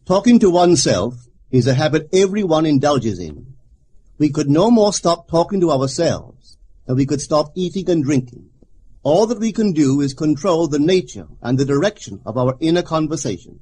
Talking to oneself is a habit everyone indulges in. We could no more stop talking to ourselves than we could stop eating and drinking. All that we can do is control the nature and the direction of our inner conversations.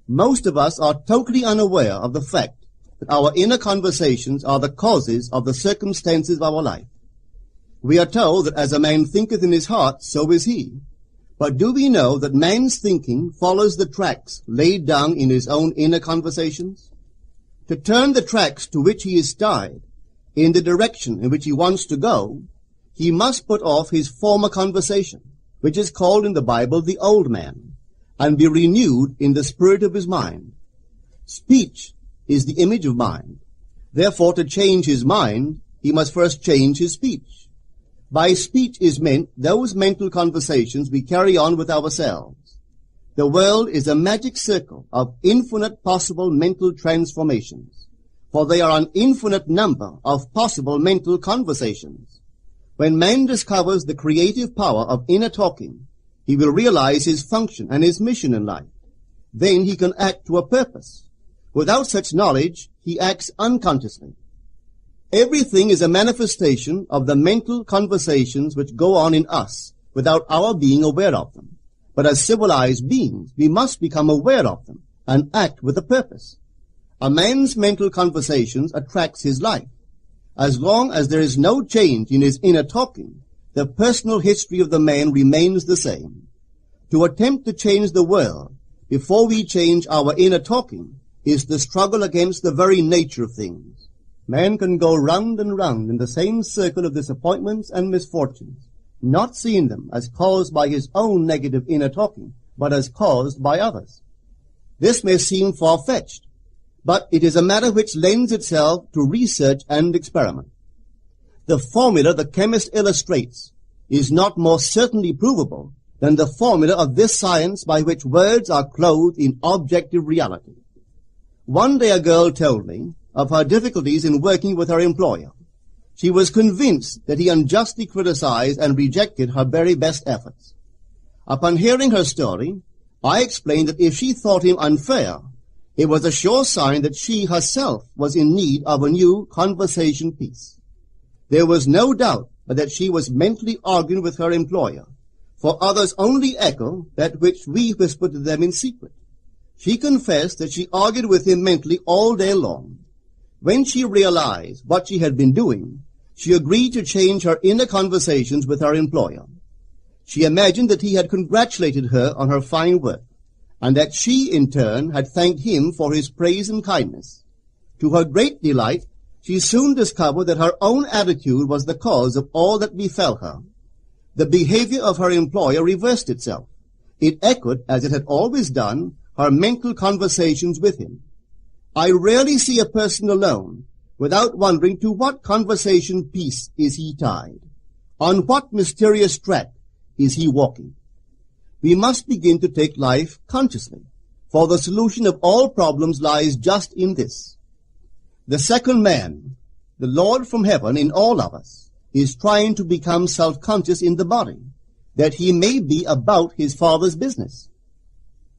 Most of us are totally unaware of the fact that our inner conversations are the causes of the circumstances of our life. We are told that as a man thinketh in his heart, so is he. But do we know that man's thinking follows the tracks laid down in his own inner conversations? To turn the tracks to which he is tied in the direction in which he wants to go, he must put off his former conversation, which is called in the Bible the old man, and be renewed in the spirit of his mind. Speech is the image of mind. Therefore, to change his mind, he must first change his speech. By speech is meant those mental conversations we carry on with ourselves. The world is a magic circle of infinite possible mental transformations, for there are an infinite number of possible mental conversations. When man discovers the creative power of inner talking, he will realize his function and his mission in life. Then he can act to a purpose. Without such knowledge, he acts unconsciously. Everything is a manifestation of the mental conversations which go on in us without our being aware of them. But as civilized beings, we must become aware of them and act with a purpose. A man's mental conversations attracts his life. As long as there is no change in his inner talking, the personal history of the man remains the same. To attempt to change the world before we change our inner talking is the struggle against the very nature of things. Man can go round and round in the same circle of disappointments and misfortunes, not seeing them as caused by his own negative inner talking, but as caused by others. This may seem far-fetched, but it is a matter which lends itself to research and experiment. The formula the chemist illustrates is not more certainly provable than the formula of this science by which words are clothed in objective reality. One day a girl told me of her difficulties in working with her employer. She was convinced that he unjustly criticized and rejected her very best efforts. Upon hearing her story, I explained that if she thought him unfair, it was a sure sign that she herself was in need of a new conversation piece. There was no doubt but that she was mentally arguing with her employer, for others only echo that which we whisper to them in secret. She confessed that she argued with him mentally all day long. When she realized what she had been doing, she agreed to change her inner conversations with her employer. She imagined that he had congratulated her on her fine work, and that she, in turn, had thanked him for his praise and kindness. To her great delight, she soon discovered that her own attitude was the cause of all that befell her. The behavior of her employer reversed itself. It echoed, as it had always done, her mental conversations with him. I rarely see a person alone without wondering to what conversation piece is he tied. On what mysterious track is he walking? We must begin to take life consciously, for the solution of all problems lies just in this. The second man, the Lord from heaven in all of us, is trying to become self-conscious in the body, that he may be about his Father's business.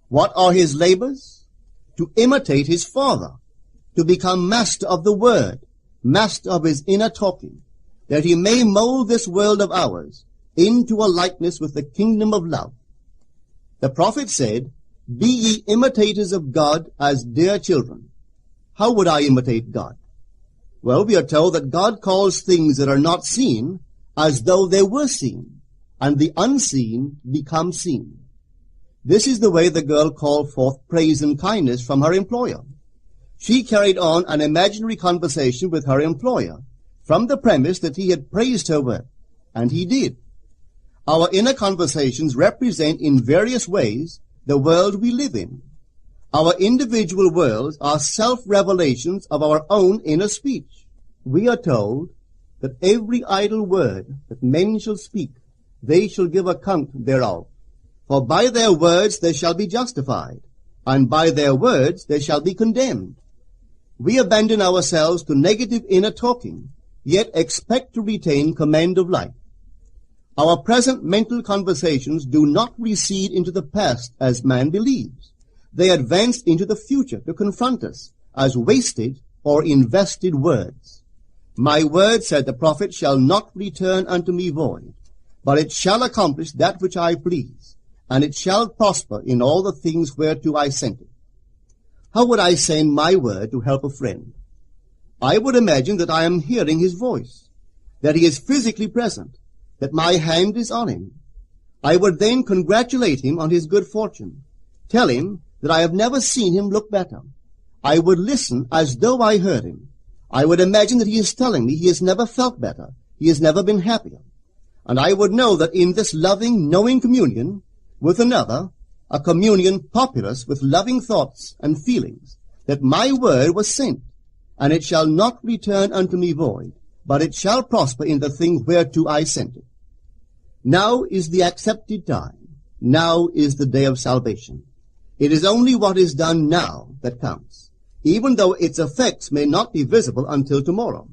What are his labors? To imitate his Father, to become master of the Word, master of his inner talking, that he may mold this world of ours into a likeness with the kingdom of love. The prophet said, "Be ye imitators of God as dear children." How would I imitate God? Well, we are told that God calls things that are not seen as though they were seen, and the unseen become seen. This is the way the girl called forth praise and kindness from her employer. She carried on an imaginary conversation with her employer from the premise that he had praised her work, and he did. Our inner conversations represent in various ways the world we live in. Our individual worlds are self-revelations of our own inner speech. We are told that every idle word that men shall speak, they shall give account thereof. For by their words they shall be justified, and by their words they shall be condemned. We abandon ourselves to negative inner talking, yet expect to retain command of life. Our present mental conversations do not recede into the past as man believes, They advanced into the future to confront us as wasted or invested words. My word, said the prophet, shall not return unto me void, but it shall accomplish that which I please, and it shall prosper in all the things whereto I sent it. How would I send my word to help a friend? I would imagine that I am hearing his voice, that he is physically present, that my hand is on him. I would then congratulate him on his good fortune, tell him that I have never seen him look better. I would listen as though I heard him. I would imagine that he is telling me he has never felt better, he has never been happier. And I would know that in this loving, knowing communion with another, a communion populous with loving thoughts and feelings, that my word was sent, and it shall not return unto me void, but it shall prosper in the thing whereto I sent it. Now is the accepted time. Now is the day of salvation. It is only what is done now that counts, even though its effects may not be visible until tomorrow.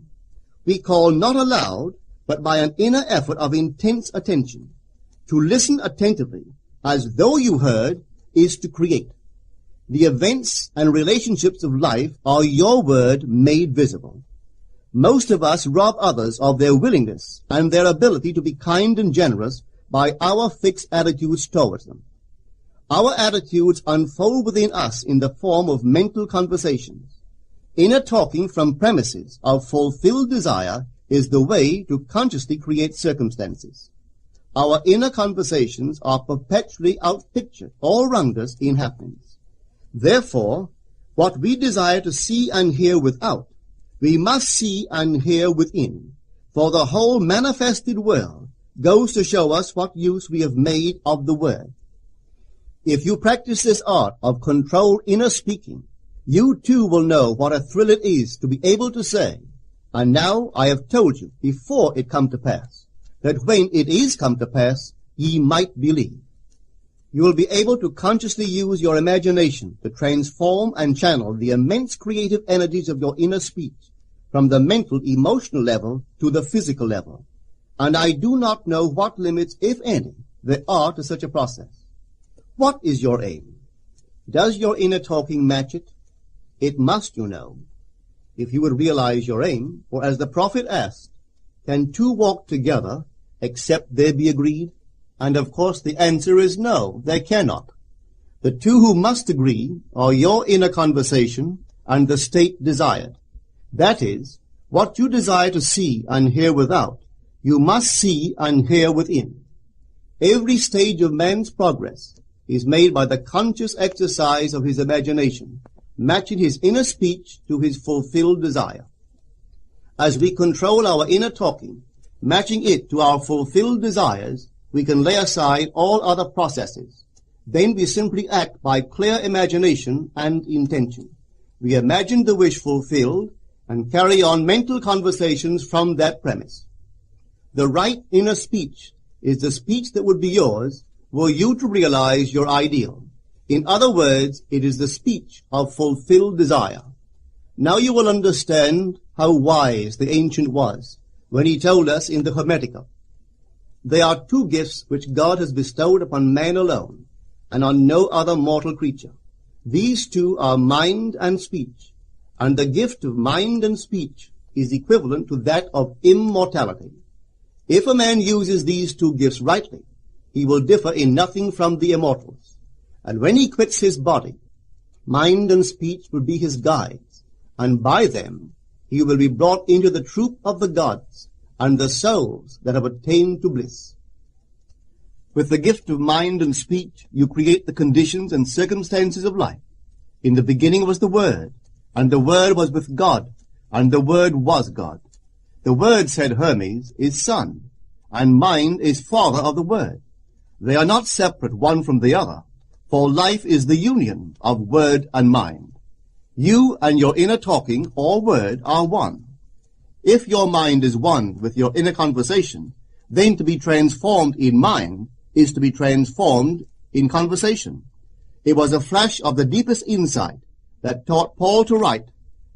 We call not aloud, but by an inner effort of intense attention. To listen attentively, as though you heard, is to create. The events and relationships of life are your word made visible. Most of us rob others of their willingness and their ability to be kind and generous by our fixed attitudes towards them. Our attitudes unfold within us in the form of mental conversations. Inner talking from premises of fulfilled desire is the way to consciously create circumstances. Our inner conversations are perpetually outpictured all around us in happenings. Therefore, what we desire to see and hear without, we must see and hear within, for the whole manifested world goes to show us what use we have made of the word. If you practice this art of controlled inner speaking, you too will know what a thrill it is to be able to say, and now I have told you before it come to pass, that when it is come to pass, ye might believe. You will be able to consciously use your imagination to transform and channel the immense creative energies of your inner speech from the mental, emotional level to the physical level. And I do not know what limits, if any, there are to such a process. What is your aim? Does your inner talking match it? It must, you know. If you would realize your aim, for as the prophet asked, can two walk together except they be agreed? And of course the answer is no, they cannot. The two who must agree are your inner conversation and the state desired. That is, what you desire to see and hear without, you must see and hear within. Every stage of man's progress is made by the conscious exercise of his imagination, matching his inner speech to his fulfilled desire. As we control our inner talking, matching it to our fulfilled desires, we can lay aside all other processes. Then we simply act by clear imagination and intention. We imagine the wish fulfilled and carry on mental conversations from that premise. The right inner speech is the speech that would be yours were you to realize your ideal. In other words, it is the speech of fulfilled desire. Now you will understand how wise the ancient was when he told us in the Hermetica, there are two gifts which God has bestowed upon man alone, and on no other mortal creature. These two are mind and speech, and the gift of mind and speech is equivalent to that of immortality. If a man uses these two gifts rightly, he will differ in nothing from the immortals. And when he quits his body, mind and speech will be his guides, and by them he will be brought into the troop of the gods and the souls that have attained to bliss. With the gift of mind and speech, you create the conditions and circumstances of life. In the beginning was the Word, and the Word was with God, and the Word was God. The Word, said Hermes, is Son, and mind is Father of the Word. They are not separate one from the other, for life is the union of word and mind. You and your inner talking or word are one. If your mind is one with your inner conversation, then to be transformed in mind is to be transformed in conversation. It was a flash of the deepest insight that taught Paul to write,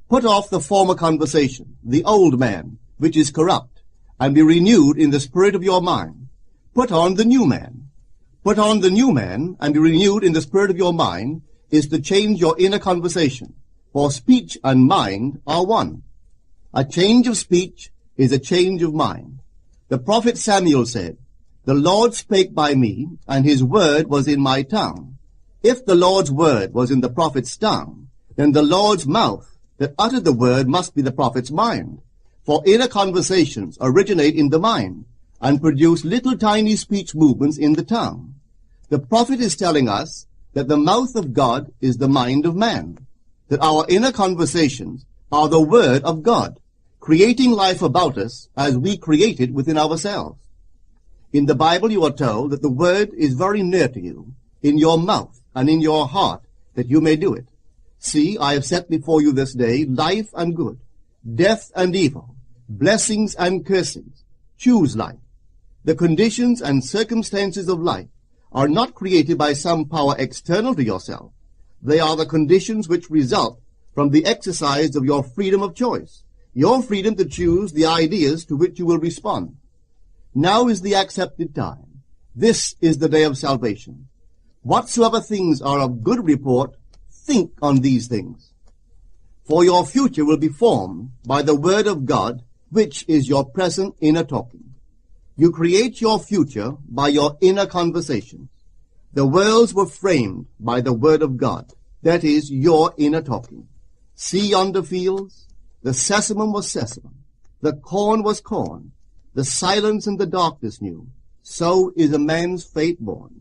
put off the former conversation, the old man, which is corrupt, and be renewed in the spirit of your mind. Put on the new man. Put on the new man, and be renewed in the spirit of your mind, is to change your inner conversation, for speech and mind are one. A change of speech is a change of mind. The prophet Samuel said, "The Lord spake by me, and his word was in my tongue." If the Lord's word was in the prophet's tongue, then the Lord's mouth that uttered the word must be the prophet's mind. For inner conversations originate in the mind and produce little tiny speech movements in the tongue. The prophet is telling us that the mouth of God is the mind of man, that our inner conversations are the word of God, creating life about us as we create it within ourselves. In the Bible you are told that the word is very near to you, in your mouth and in your heart, that you may do it. See, I have set before you this day life and good, death and evil, blessings and cursings. Choose life. The conditions and circumstances of life are not created by some power external to yourself. They are the conditions which result from the exercise of your freedom of choice, your freedom to choose the ideas to which you will respond. Now is the accepted time. This is the day of salvation. Whatsoever things are of good report, think on these things. For your future will be formed by the word of God, which is your present inner talking. You create your future by your inner conversations. The worlds were framed by the word of God, that is, your inner talking. See yonder fields? The sesamum was sesamum, the corn was corn, the silence and the darkness knew. So is a man's fate born.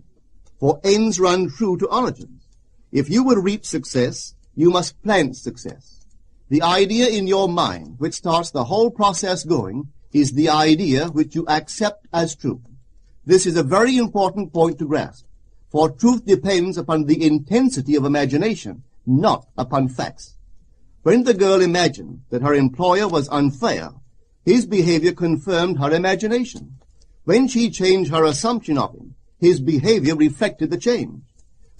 For ends run true to origins. If you would reap success, you must plant success. The idea in your mind, which starts the whole process going, is the idea which you accept as truth. This is a very important point to grasp, for truth depends upon the intensity of imagination, not upon facts. When the girl imagined that her employer was unfair, his behavior confirmed her imagination. When she changed her assumption of him, his behavior reflected the change,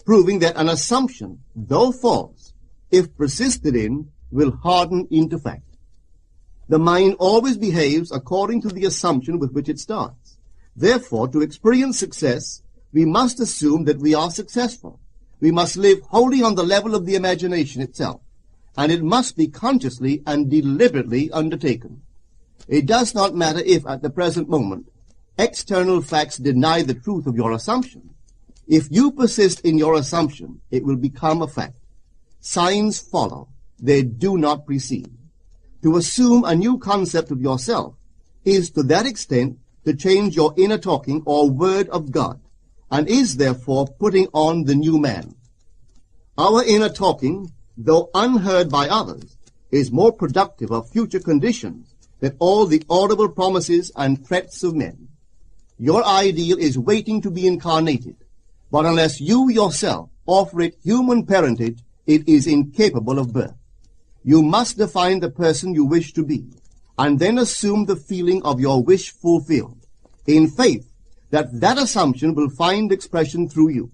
proving that an assumption, though false, if persisted in, will harden into fact. The mind always behaves according to the assumption with which it starts. Therefore, to experience success, we must assume that we are successful. We must live wholly on the level of the imagination itself, and it must be consciously and deliberately undertaken. It does not matter if, at the present moment, external facts deny the truth of your assumption. If you persist in your assumption, it will become a fact. Signs follow. They do not precede. To assume a new concept of yourself is to that extent to change your inner talking or word of God, and is therefore putting on the new man. Our inner talking, though unheard by others, is more productive of future conditions than all the audible promises and threats of men. Your ideal is waiting to be incarnated, but unless you yourself offer it human parentage, it is incapable of birth. You must define the person you wish to be, and then assume the feeling of your wish fulfilled, in faith that that assumption will find expression through you.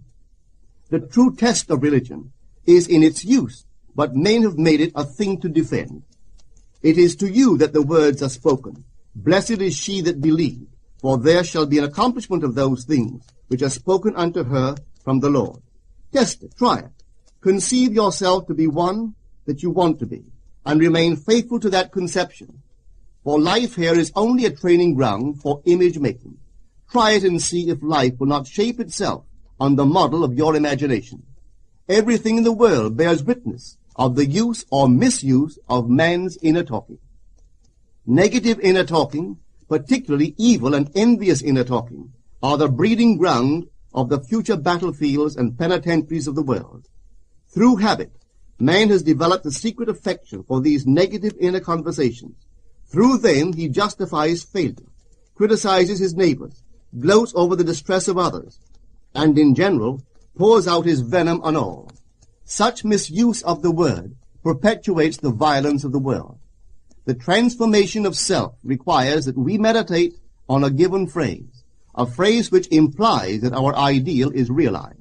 The true test of religion is in its use, but men have made it a thing to defend. It is to you that the words are spoken. Blessed is she that believed, for there shall be an accomplishment of those things which are spoken unto her from the Lord. Test it, try it. Conceive yourself to be one that you want to be, and remain faithful to that conception. For life here is only a training ground for image-making. Try it and see if life will not shape itself on the model of your imagination. Everything in the world bears witness of the use or misuse of man's inner talking. Negative inner talking, particularly evil and envious inner talking, are the breeding ground of the future battlefields and penitentiaries of the world. Through habit, man has developed a secret affection for these negative inner conversations. Through them he justifies failure, criticizes his neighbors, gloats over the distress of others, and in general pours out his venom on all. Such misuse of the word perpetuates the violence of the world. The transformation of self requires that we meditate on a given phrase, a phrase which implies that our ideal is realized,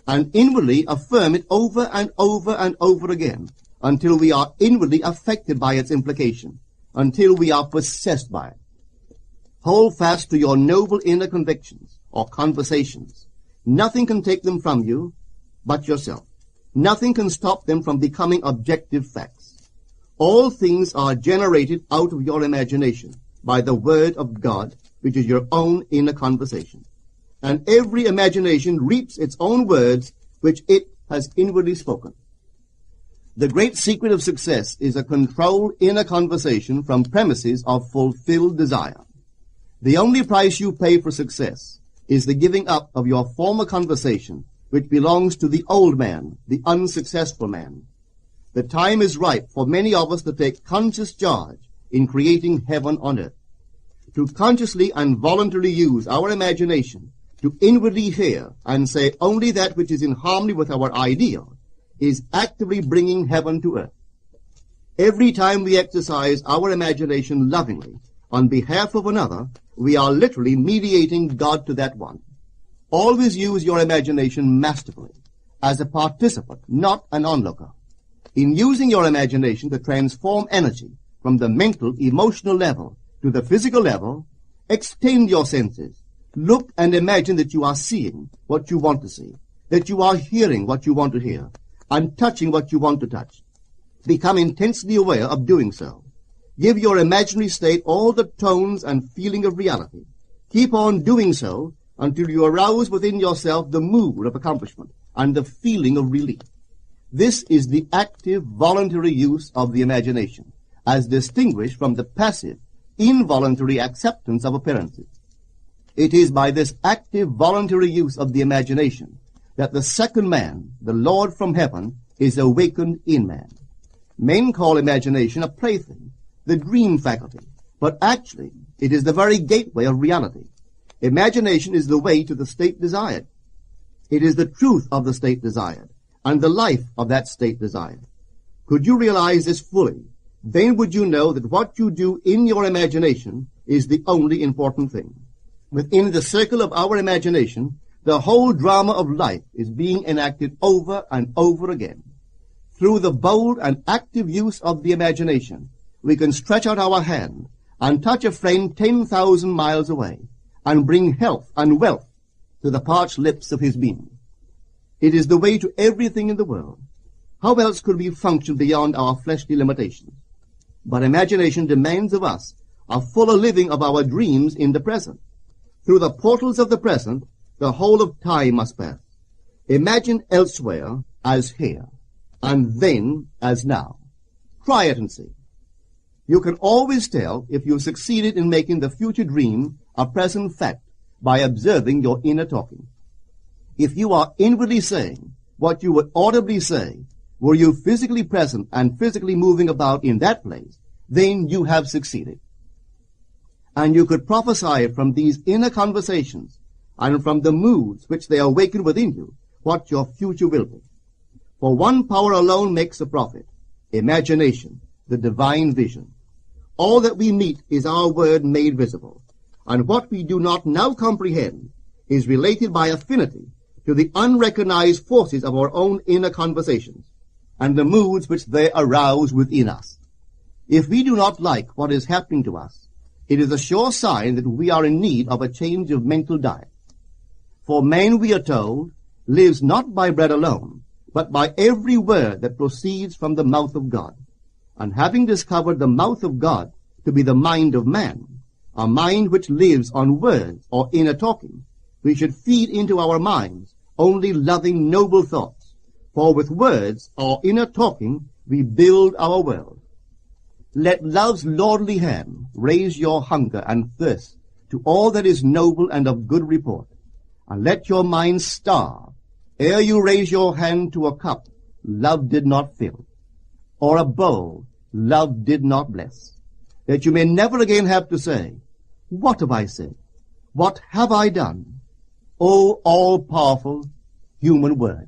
and inwardly affirm it over and over and over again until we are inwardly affected by its implication, until we are possessed by it. Hold fast to your noble inner convictions or conversations. Nothing can take them from you but yourself. Nothing can stop them from becoming objective facts. All things are generated out of your imagination by the Word of God, which is your own inner conversation. And every imagination reaps its own words, which it has inwardly spoken. The great secret of success is a controlled inner conversation from premises of fulfilled desire. The only price you pay for success is the giving up of your former conversation, which belongs to the old man, the unsuccessful man. The time is ripe for many of us to take conscious charge in creating heaven on earth, to consciously and voluntarily use our imagination to inwardly hear and say only that which is in harmony with our ideal is actively bringing heaven to earth. Every time we exercise our imagination lovingly on behalf of another, we are literally mediating God to that one. Always use your imagination masterfully, as a participant, not an onlooker. In using your imagination to transform energy from the mental, emotional level to the physical level, extend your senses. Look and imagine that you are seeing what you want to see, that you are hearing what you want to hear, and touching what you want to touch. Become intensely aware of doing so. Give your imaginary state all the tones and feeling of reality. Keep on doing so until you arouse within yourself the mood of accomplishment and the feeling of relief. This is the active, voluntary use of the imagination, as distinguished from the passive, involuntary acceptance of appearances. It is by this active, voluntary use of the imagination that the second man, the Lord from heaven, is awakened in man. Men call imagination a plaything, the dream faculty, but actually it is the very gateway of reality. Imagination is the way to the state desired. It is the truth of the state desired, and the life of that state desired. Could you realize this fully, then would you know that what you do in your imagination is the only important thing. Within the circle of our imagination, the whole drama of life is being enacted over and over again. Through the bold and active use of the imagination, we can stretch out our hand and touch a friend 10,000 miles away and bring health and wealth to the parched lips of his being. It is the way to everything in the world. How else could we function beyond our fleshly limitations? But imagination demands of us a fuller living of our dreams in the present. Through the portals of the present, the whole of time must pass. Imagine elsewhere as here, and then as now. Try it and see. You can always tell if you've succeeded in making the future dream a present fact by observing your inner talking. If you are inwardly saying what you would audibly say, were you physically present and physically moving about in that place, then you have succeeded. And you could prophesy from these inner conversations and from the moods which they awaken within you what your future will be. For one power alone makes a prophet, imagination, the divine vision. All that we meet is our word made visible, and what we do not now comprehend is related by affinity to the unrecognized forces of our own inner conversations and the moods which they arouse within us. If we do not like what is happening to us, it is a sure sign that we are in need of a change of mental diet. For man, we are told, lives not by bread alone, but by every word that proceeds from the mouth of God. And having discovered the mouth of God to be the mind of man, a mind which lives on words or inner talking, we should feed into our minds only loving, noble thoughts. For with words or inner talking we build our world. Let love's lordly hand raise your hunger and thirst to all that is noble and of good report, and let your mind starve ere you raise your hand to a cup love did not fill, or a bowl love did not bless, that you may never again have to say, "What have I said? What have I done?" O all-powerful human word.